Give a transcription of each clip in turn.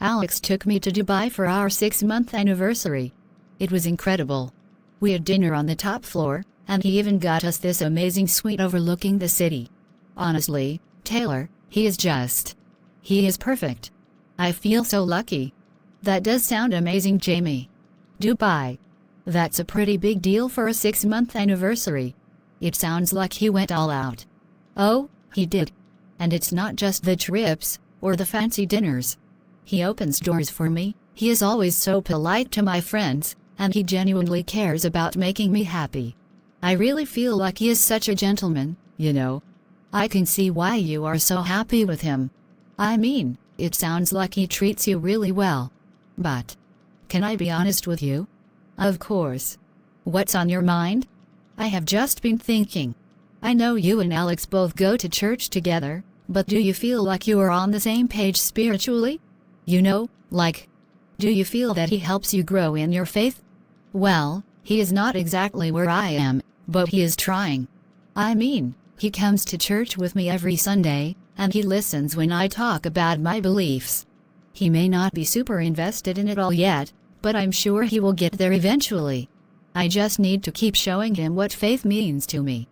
Alex took me to Dubai for our 6-month anniversary. It was incredible. We had dinner on the top floor, and he even got us this amazing suite overlooking the city. Honestly, Taylor, he is perfect. I feel so lucky. That does sound amazing, Jamie. Dubai. That's a pretty big deal for a 6-month anniversary. It sounds like he went all out. Oh, he did. And it's not just the trips, or the fancy dinners. He opens doors for me, he is always so polite to my friends, and he genuinely cares about making me happy. I really feel like he is such a gentleman, you know. I can see why you are so happy with him. I mean, it sounds like he treats you really well. But, can I be honest with you? Of course. What's on your mind? I have just been thinking. I know you and Alex both go to church together, but do you feel like you are on the same page spiritually? You know, like, do you feel that he helps you grow in your faith? Well, he is not exactly where I am, but he is trying. I mean, he comes to church with me every Sunday, and he listens when I talk about my beliefs. He may not be super invested in it all yet, but I'm sure he will get there eventually. I just need to keep showing him what faith means to me.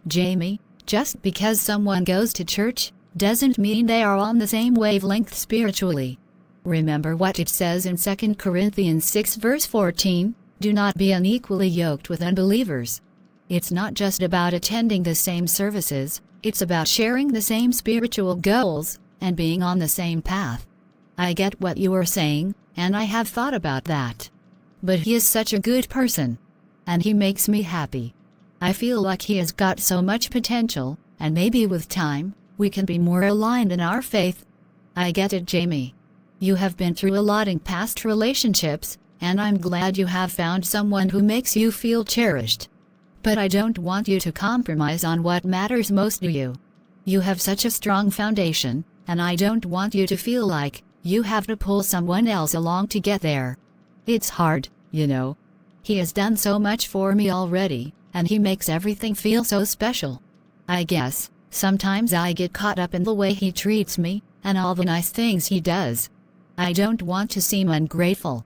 Jamie, just because someone goes to church, doesn't mean they are on the same wavelength spiritually. Remember what it says in 2 Corinthians 6 verse 14, do not be unequally yoked with unbelievers. It's not just about attending the same services, it's about sharing the same spiritual goals, and being on the same path. I get what you are saying, and I have thought about that. But he is such a good person. And he makes me happy. I feel like he has got so much potential, and maybe with time, we can be more aligned in our faith. I get it, Jamie. You have been through a lot in past relationships, and I'm glad you have found someone who makes you feel cherished. But I don't want you to compromise on what matters most to you. You have such a strong foundation, and I don't want you to feel like you have to pull someone else along to get there. It's hard, you know. He has done so much for me already, and he makes everything feel so special. I guess, sometimes I get caught up in the way he treats me, and all the nice things he does. I don't want to seem ungrateful.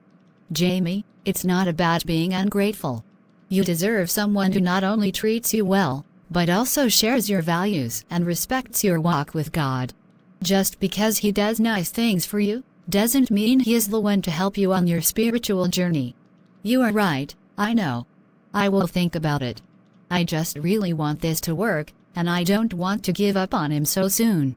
Jamie, it's not about being ungrateful. You deserve someone who not only treats you well, but also shares your values and respects your walk with God. Just because he does nice things for you, doesn't mean he is the one to help you on your spiritual journey. You are right, I know. I will think about it. I just really want this to work, and I don't want to give up on him so soon.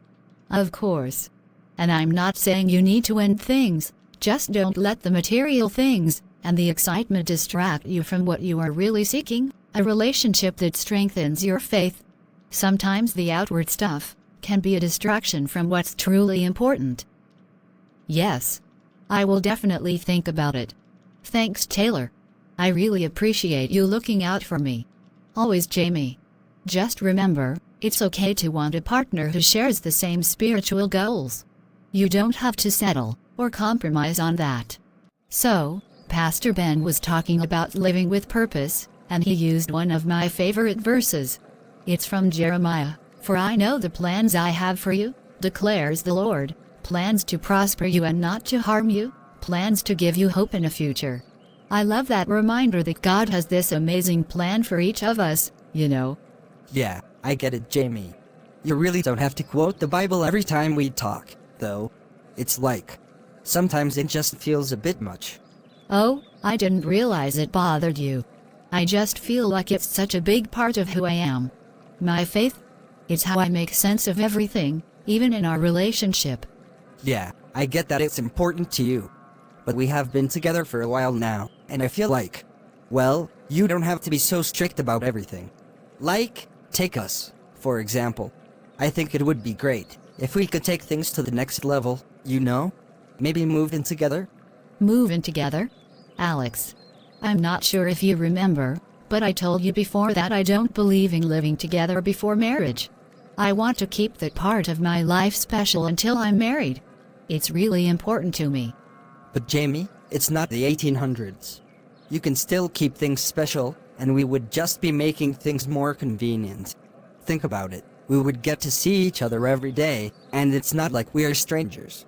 Of course. And I'm not saying you need to end things, just don't let the material things and the excitement distract you from what you are really seeking, a relationship that strengthens your faith. Sometimes the outward stuff can be a distraction from what's truly important. Yes. I will definitely think about it. Thanks, Taylor. I really appreciate you looking out for me. Always, Jamie. Just remember, it's okay to want a partner who shares the same spiritual goals. You don't have to settle or compromise on that. So, Pastor Ben was talking about living with purpose, and he used one of my favorite verses. It's from Jeremiah, "For I know the plans I have for you, declares the Lord, plans to prosper you and not to harm you, plans to give you hope in a future." I love that reminder that God has this amazing plan for each of us, you know. Yeah, I get it, Jamie. You really don't have to quote the Bible every time we talk, though. It's like, sometimes it just feels a bit much. Oh, I didn't realize it bothered you. I just feel like it's such a big part of who I am. My faith? It's how I make sense of everything, even in our relationship. Yeah, I get that it's important to you. But we have been together for a while now, and I feel like, well, you don't have to be so strict about everything. Like, take us, for example. I think it would be great if we could take things to the next level, you know? Maybe move in together? Move in together? Alex. I'm not sure if you remember, but I told you before that I don't believe in living together before marriage. I want to keep that part of my life special until I'm married. It's really important to me. But Jamie, it's not the 1800s. You can still keep things special, and we would just be making things more convenient. Think about it. We would get to see each other every day, and it's not like we are strangers.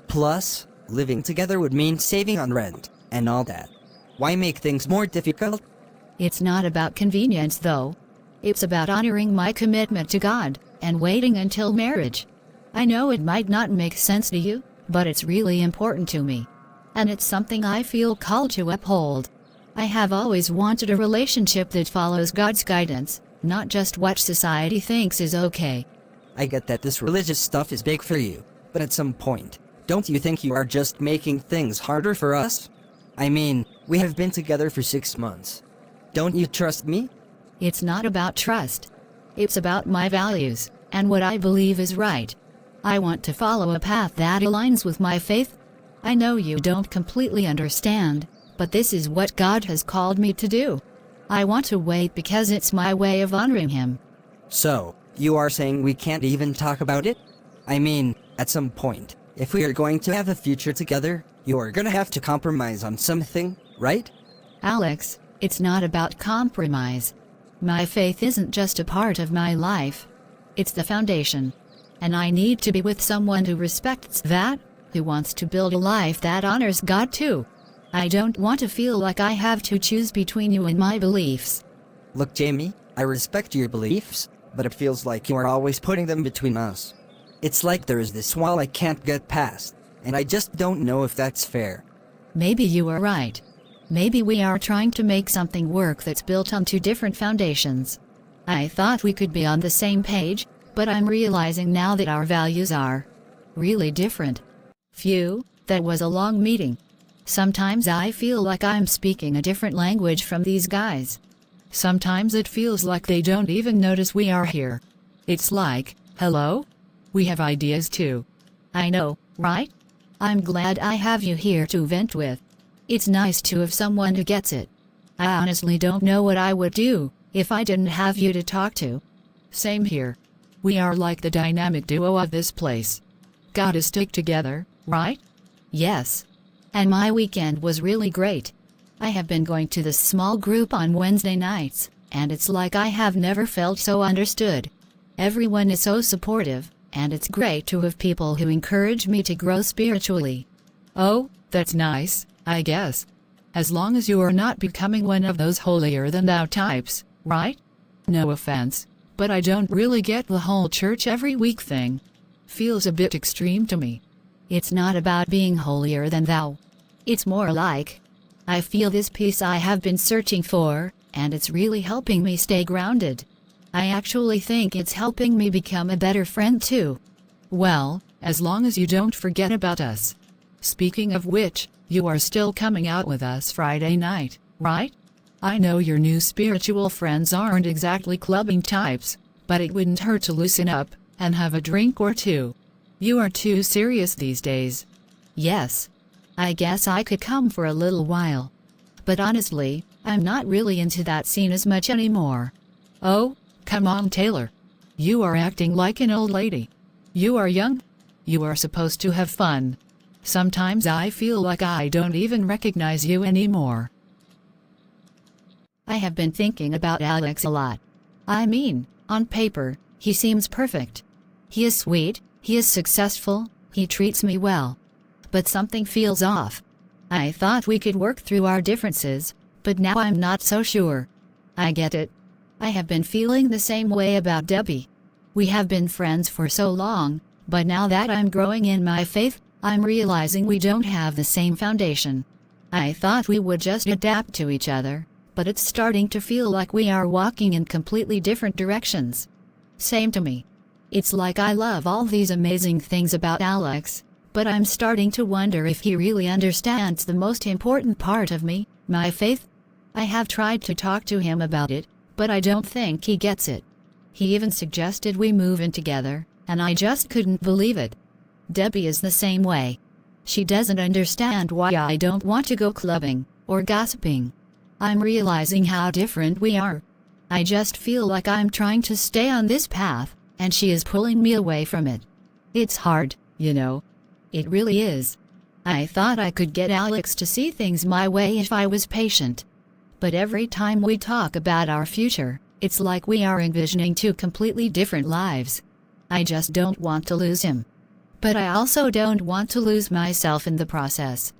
Plus, Living together would mean saving on rent, and all that. Why make things more difficult? It's not about convenience though. It's about honoring my commitment to God, and waiting until marriage. I know it might not make sense to you, but it's really important to me. And it's something I feel called to uphold. I have always wanted a relationship that follows God's guidance, not just what society thinks is okay. I get that this religious stuff is big for you, but at some point, don't you think you are just making things harder for us? I mean, we have been together for 6 months. Don't you trust me? It's not about trust. It's about my values, and what I believe is right. I want to follow a path that aligns with my faith. I know you don't completely understand, but this is what God has called me to do. I want to wait because it's my way of honoring Him. So, you are saying we can't even talk about it? I mean, at some point, if we are going to have a future together, you are gonna have to compromise on something, right? Alex, it's not about compromise. My faith isn't just a part of my life. It's the foundation. And I need to be with someone who respects that, who wants to build a life that honors God too. I don't want to feel like I have to choose between you and my beliefs. Look, Jamie, I respect your beliefs, but it feels like you are always putting them between us. It's like there is this wall I can't get past, and I just don't know if that's fair. Maybe you are right. Maybe we are trying to make something work that's built on two different foundations. I thought we could be on the same page, but I'm realizing now that our values are really different. Phew, that was a long meeting. Sometimes I feel like I'm speaking a different language from these guys. Sometimes it feels like they don't even notice we are here. It's like, hello? We have ideas too. I know, right? I'm glad I have you here to vent with. It's nice to have someone who gets it. I honestly don't know what I would do if I didn't have you to talk to. Same here. We are like the dynamic duo of this place. Gotta stick together, right? Yes. And my weekend was really great. I have been going to this small group on Wednesday nights, and it's like I have never felt so understood. Everyone is so supportive, and it's great to have people who encourage me to grow spiritually. Oh, that's nice, I guess. As long as you are not becoming one of those holier-than-thou types, right? No offense, but I don't really get the whole church every week thing. Feels a bit extreme to me. It's not about being holier than thou. It's more like, I feel this peace I have been searching for, and it's really helping me stay grounded. I actually think it's helping me become a better friend too. Well, as long as you don't forget about us. Speaking of which, you are still coming out with us Friday night, right? I know your new spiritual friends aren't exactly clubbing types, but it wouldn't hurt to loosen up and have a drink or two. You are too serious these days. Yes. I guess I could come for a little while. But honestly, I'm not really into that scene as much anymore. Oh, come on, Taylor. You are acting like an old lady. You are young. You are supposed to have fun. Sometimes I feel like I don't even recognize you anymore. I have been thinking about Alex a lot. I mean, on paper, he seems perfect. He is sweet, he is successful, he treats me well. But something feels off. I thought we could work through our differences, but now I'm not so sure. I get it. I have been feeling the same way about Debbie. We have been friends for so long, but now that I'm growing in my faith, I'm realizing we don't have the same foundation. I thought we would just adapt to each other, but it's starting to feel like we are walking in completely different directions. Same to me. It's like I love all these amazing things about Alex, but I'm starting to wonder if he really understands the most important part of me, my faith. I have tried to talk to him about it, but I don't think he gets it. He even suggested we move in together, and I just couldn't believe it. Debbie is the same way. She doesn't understand why I don't want to go clubbing or gossiping. I'm realizing how different we are. I just feel like I'm trying to stay on this path, and she is pulling me away from it. It's hard, you know. It really is. I thought I could get Alex to see things my way if I was patient. But every time we talk about our future, it's like we are envisioning two completely different lives. I just don't want to lose him. But I also don't want to lose myself in the process.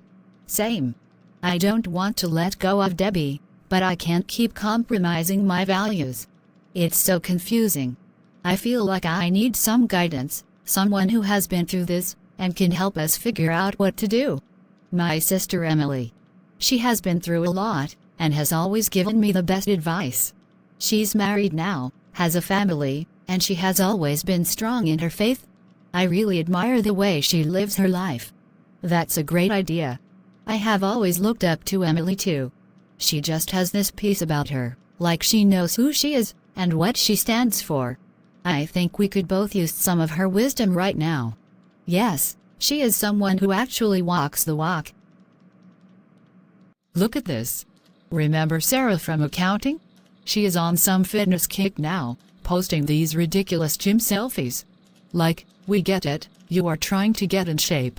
Same. I don't want to let go of Debbie, but I can't keep compromising my values. It's so confusing. I feel like I need some guidance, someone who has been through this, and can help us figure out what to do. My sister Emily. She has been through a lot, and has always given me the best advice. She's married now, has a family, and she has always been strong in her faith. I really admire the way she lives her life. That's a great idea. I have always looked up to Emily too. She just has this peace about her, like she knows who she is, and what she stands for. I think we could both use some of her wisdom right now. Yes, she is someone who actually walks the walk. Look at this. Remember Sarah from accounting? She is on some fitness kick now, posting these ridiculous gym selfies. Like, we get it, you are trying to get in shape.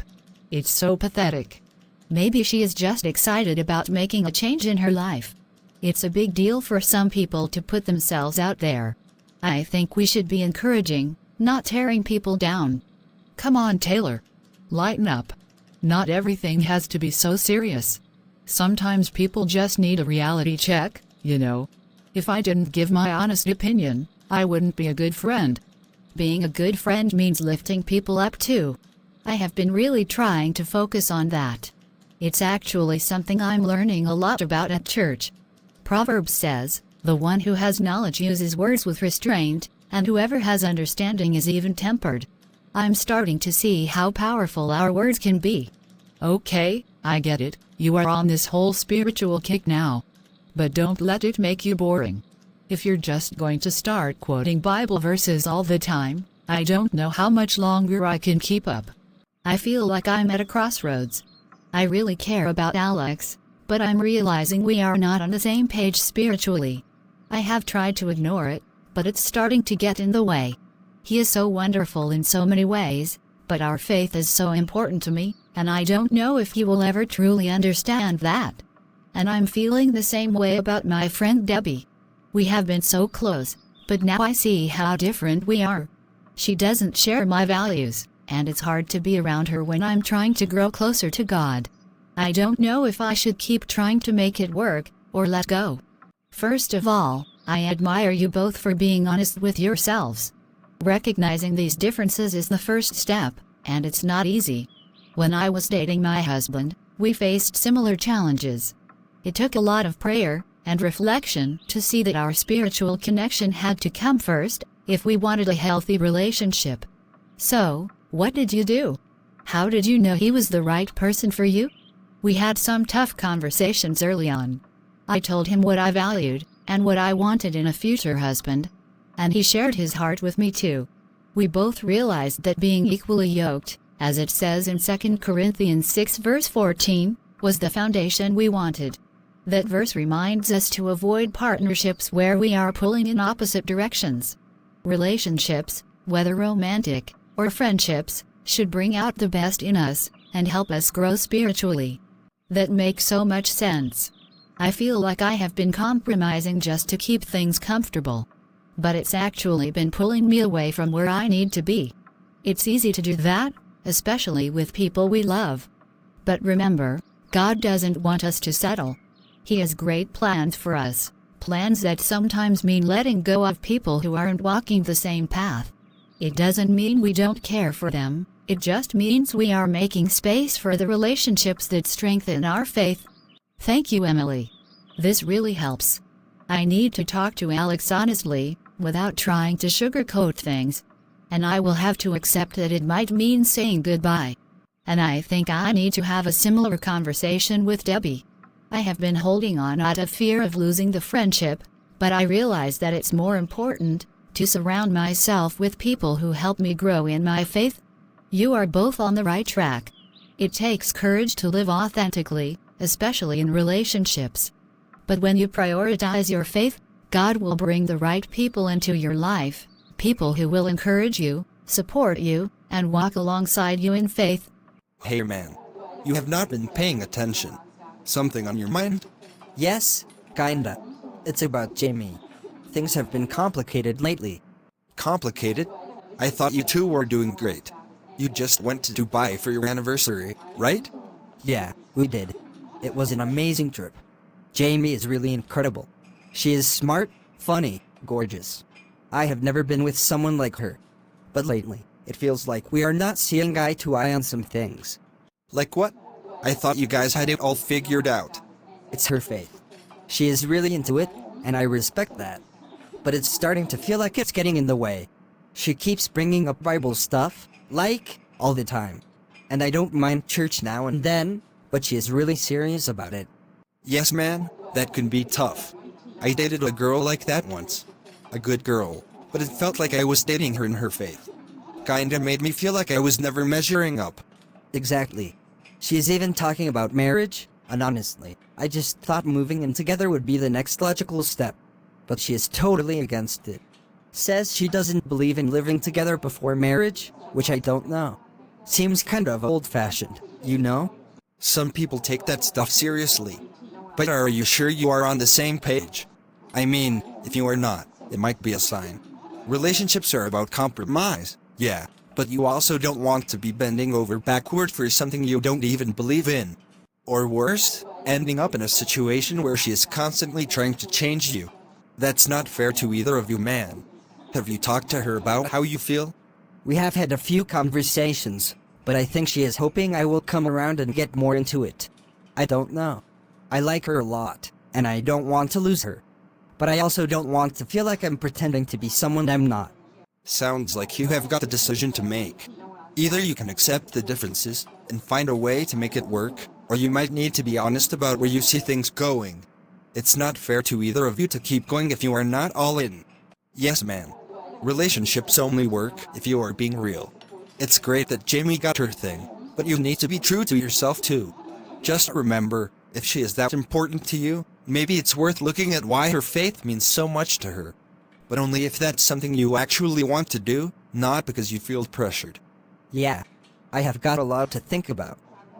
It's so pathetic. Maybe she is just excited about making a change in her life. It's a big deal for some people to put themselves out there. I think we should be encouraging, not tearing people down. Come on, Taylor. Lighten up. Not everything has to be so serious. Sometimes people just need a reality check, you know. If I didn't give my honest opinion, I wouldn't be a good friend. Being a good friend means lifting people up too. I have been really trying to focus on that. It's actually something I'm learning a lot about at church. Proverbs says, "The one who has knowledge uses words with restraint, and whoever has understanding is even-tempered." I'm starting to see how powerful our words can be. Okay, I get it, you are on this whole spiritual kick now. But don't let it make you boring. If you're just going to start quoting Bible verses all the time, I don't know how much longer I can keep up. I feel like I'm at a crossroads. I really care about Alex, but I'm realizing we are not on the same page spiritually. I have tried to ignore it, but it's starting to get in the way. He is so wonderful in so many ways, but our faith is so important to me, and I don't know if he will ever truly understand that. And I'm feeling the same way about my friend Debbie. We have been so close, but now I see how different we are. She doesn't share my values, and it's hard to be around her when I'm trying to grow closer to God. I don't know if I should keep trying to make it work, or let go. First of all, I admire you both for being honest with yourselves. Recognizing these differences is the first step, and it's not easy. When I was dating my husband, we faced similar challenges. It took a lot of prayer and reflection to see that our spiritual connection had to come first, if we wanted a healthy relationship. So, what did you do? How did you know he was the right person for you? We had some tough conversations early on. I told him what I valued, and what I wanted in a future husband. And he shared his heart with me too. We both realized that being equally yoked, as it says in 2 Corinthians 6 verse 14, was the foundation we wanted. That verse reminds us to avoid partnerships where we are pulling in opposite directions. Relationships, whether romantic or friendships, should bring out the best in us and help us grow spiritually. That makes so much sense. I feel like I have been compromising just to keep things comfortable. But it's actually been pulling me away from where I need to be. It's easy to do that, especially with people we love. But remember, God doesn't want us to settle. He has great plans for us, plans that sometimes mean letting go of people who aren't walking the same path. It doesn't mean we don't care for them, it just means we are making space for the relationships that strengthen our faith. Thank you, Emily. This really helps. I need to talk to Alex honestly, without trying to sugarcoat things. And I will have to accept that it might mean saying goodbye. And I think I need to have a similar conversation with Debbie. I have been holding on out of fear of losing the friendship, but I realize that it's more important to surround myself with people who help me grow in my faith. You are both on the right track. It takes courage to live authentically, especially in relationships. But when you prioritize your faith, God will bring the right people into your life, people who will encourage you, support you, and walk alongside you in faith. Hey man, you have not been paying attention. Something on your mind? Yes, kinda. It's about Jamie. Things have been complicated lately. Complicated? I thought you two were doing great. You just went to Dubai for your anniversary, right? Yeah, we did. It was an amazing trip. Jamie is really incredible. She is smart, funny, gorgeous. I have never been with someone like her. But lately, it feels like we are not seeing eye to eye on some things. Like what? I thought you guys had it all figured out. It's her faith. She is really into it, and I respect that. But it's starting to feel like it's getting in the way. She keeps bringing up Bible stuff, like, all the time. And I don't mind church now and then, but she is really serious about it. Yes, man, that can be tough. I dated a girl like that once. A good girl, but it felt like I was dating her in her faith. Kinda made me feel like I was never measuring up. Exactly. She is even talking about marriage, and honestly, I just thought moving in together would be the next logical step. But she is totally against it. Says she doesn't believe in living together before marriage, which I don't know. Seems kind of old-fashioned, you know? Some people take that stuff seriously. But are you sure you are on the same page? I mean, if you are not, it might be a sign. Relationships are about compromise, yeah, but you also don't want to be bending over backward for something you don't even believe in. Or worse, ending up in a situation where she is constantly trying to change you. That's not fair to either of you, man. Have you talked to her about how you feel? We have had a few conversations, but I think she is hoping I will come around and get more into it. I don't know. I like her a lot, and I don't want to lose her. But I also don't want to feel like I'm pretending to be someone I'm not. Sounds like you have got a decision to make. Either you can accept the differences and find a way to make it work, or you might need to be honest about where you see things going. It's not fair to either of you to keep going if you are not all in. Yes, man. Relationships only work if you are being real. It's great that Jamie got her thing, but you need to be true to yourself too. Just remember, if she is that important to you, maybe it's worth looking at why her faith means so much to her. But only if that's something you actually want to do, not because you feel pressured. Yeah, I have got a lot to think about.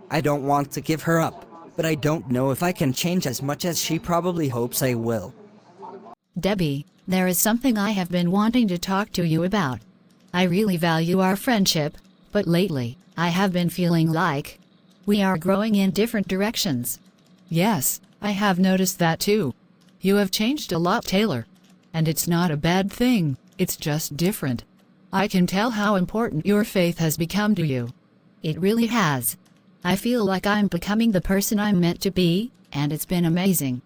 I don't want to give her up, but I don't know if I can change as much as she probably hopes I will. Debbie, there is something I have been wanting to talk to you about. I really value our friendship, but lately, I have been feeling like we are growing in different directions. Yes, I have noticed that too. You have changed a lot, Taylor. And it's not a bad thing, it's just different. I can tell how important your faith has become to you. It really has. I feel like I'm becoming the person I'm meant to be, and it's been amazing.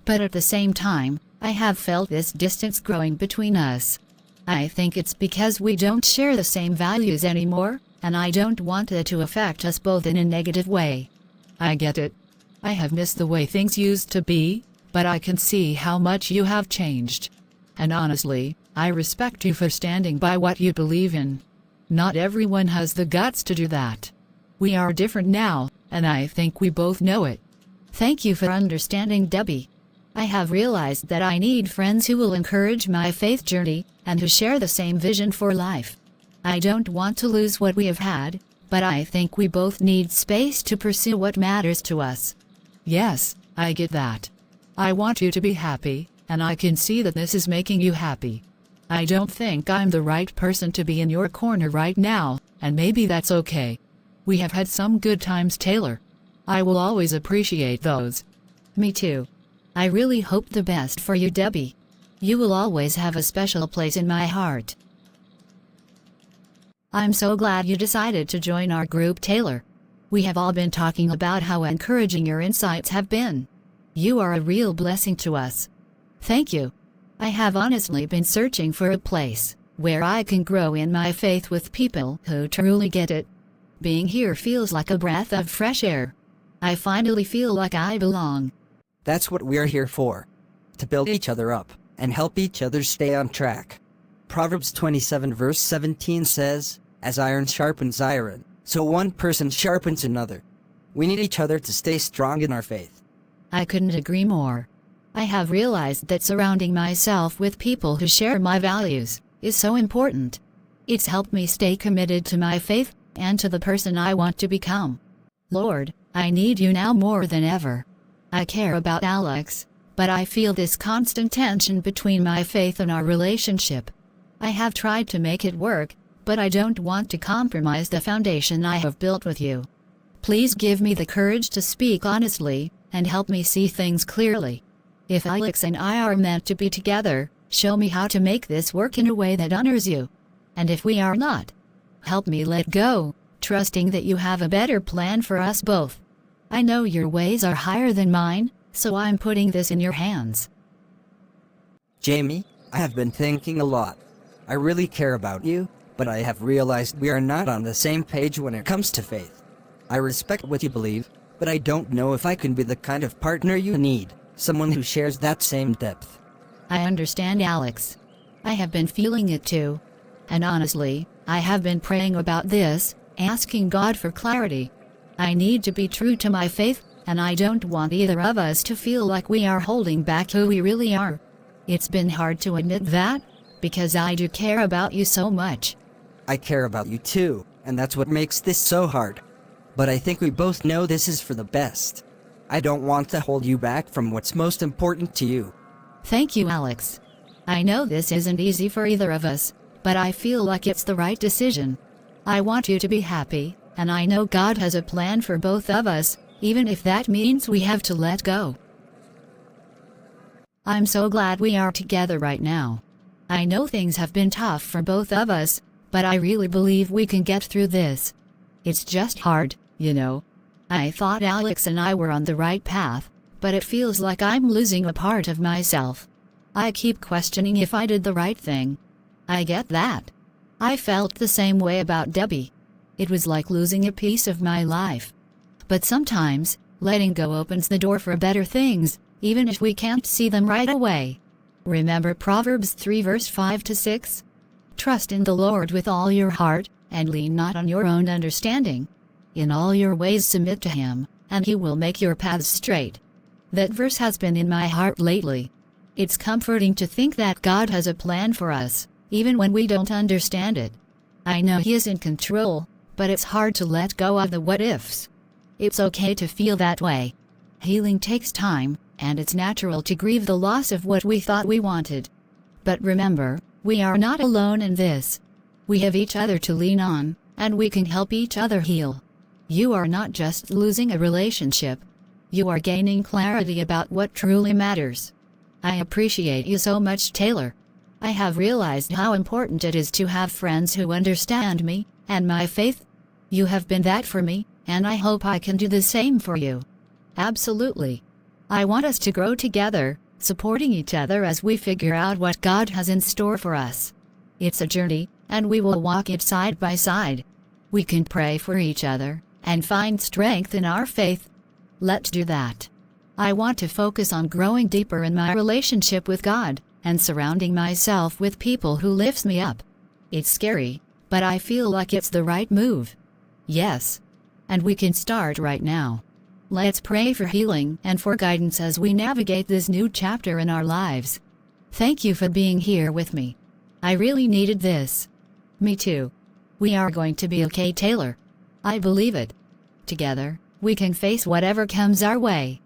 But at the same time, I have felt this distance growing between us. I think it's because we don't share the same values anymore, and I don't want it to affect us both in a negative way. I get it. I have missed the way things used to be, but I can see how much you have changed. And honestly, I respect you for standing by what you believe in. Not everyone has the guts to do that. We are different now, and I think we both know it. Thank you for understanding, Debbie. I have realized that I need friends who will encourage my faith journey, and who share the same vision for life. I don't want to lose what we have had, but I think we both need space to pursue what matters to us. Yes, I get that. I want you to be happy, and I can see that this is making you happy. I don't think I'm the right person to be in your corner right now, and maybe that's okay. We have had some good times, Taylor. I will always appreciate those. Me too. I really hope the best for you, Debbie. You will always have a special place in my heart. I'm so glad you decided to join our group, Taylor. We have all been talking about how encouraging your insights have been. You are a real blessing to us. Thank you. I have honestly been searching for a place where I can grow in my faith with people who truly get it. Being here feels like a breath of fresh air. I finally feel like I belong. That's what we're here for. To build each other up, and help each other stay on track. Proverbs 27 verse 17 says, "As iron sharpens iron, so one person sharpens another." We need each other to stay strong in our faith. I couldn't agree more. I have realized that surrounding myself with people who share my values is so important. It's helped me stay committed to my faith and to the person I want to become. Lord, I need you now more than ever. I care about Alex, but I feel this constant tension between my faith and our relationship. I have tried to make it work, but I don't want to compromise the foundation I have built with you. Please give me the courage to speak honestly, and help me see things clearly. If Alex and I are meant to be together, show me how to make this work in a way that honors you. And if we are not, help me let go, trusting that you have a better plan for us both. I know your ways are higher than mine, so I'm putting this in your hands. Jamie, I have been thinking a lot. I really care about you, but I have realized we are not on the same page when it comes to faith. I respect what you believe, but I don't know if I can be the kind of partner you need, someone who shares that same depth. I understand, Alex. I have been feeling it too. And honestly, I have been praying about this, asking God for clarity. I need to be true to my faith, and I don't want either of us to feel like we are holding back who we really are. It's been hard to admit that, because I do care about you so much. I care about you too, and that's what makes this so hard. But I think we both know this is for the best. I don't want to hold you back from what's most important to you. Thank you, Alex. I know this isn't easy for either of us, but I feel like it's the right decision. I want you to be happy, and I know God has a plan for both of us, even if that means we have to let go. I'm so glad we are together right now. I know things have been tough for both of us, but I really believe we can get through this. It's just hard, you know. I thought Alex and I were on the right path, but it feels like I'm losing a part of myself. I keep questioning if I did the right thing. I get that. I felt the same way about Debbie. It was like losing a piece of my life. But sometimes, letting go opens the door for better things, even if we can't see them right away. Remember Proverbs 3 verse 5-6? Trust in the Lord with all your heart, and lean not on your own understanding. In all your ways submit to him, and he will make your paths straight. That verse has been in my heart lately. It's comforting to think that God has a plan for us, even when we don't understand it. I know he is in control, but it's hard to let go of the what-ifs. It's okay to feel that way. Healing takes time, and it's natural to grieve the loss of what we thought we wanted. But remember, we are not alone in this. We have each other to lean on, and we can help each other heal. You are not just losing a relationship. You are gaining clarity about what truly matters. I appreciate you so much, Taylor. I have realized how important it is to have friends who understand me, and my faith. You have been that for me, and I hope I can do the same for you. Absolutely. I want us to grow together, supporting each other as we figure out what God has in store for us. It's a journey, and we will walk it side by side. We can pray for each other, and find strength in our faith. Let's do that. I want to focus on growing deeper in my relationship with God, and surrounding myself with people who lift me up. It's scary, but I feel like it's the right move. Yes. And we can start right now. Let's pray for healing and for guidance as we navigate this new chapter in our lives. Thank you for being here with me. I really needed this. Me too. We are going to be okay, Taylor. I believe it. Together, we can face whatever comes our way.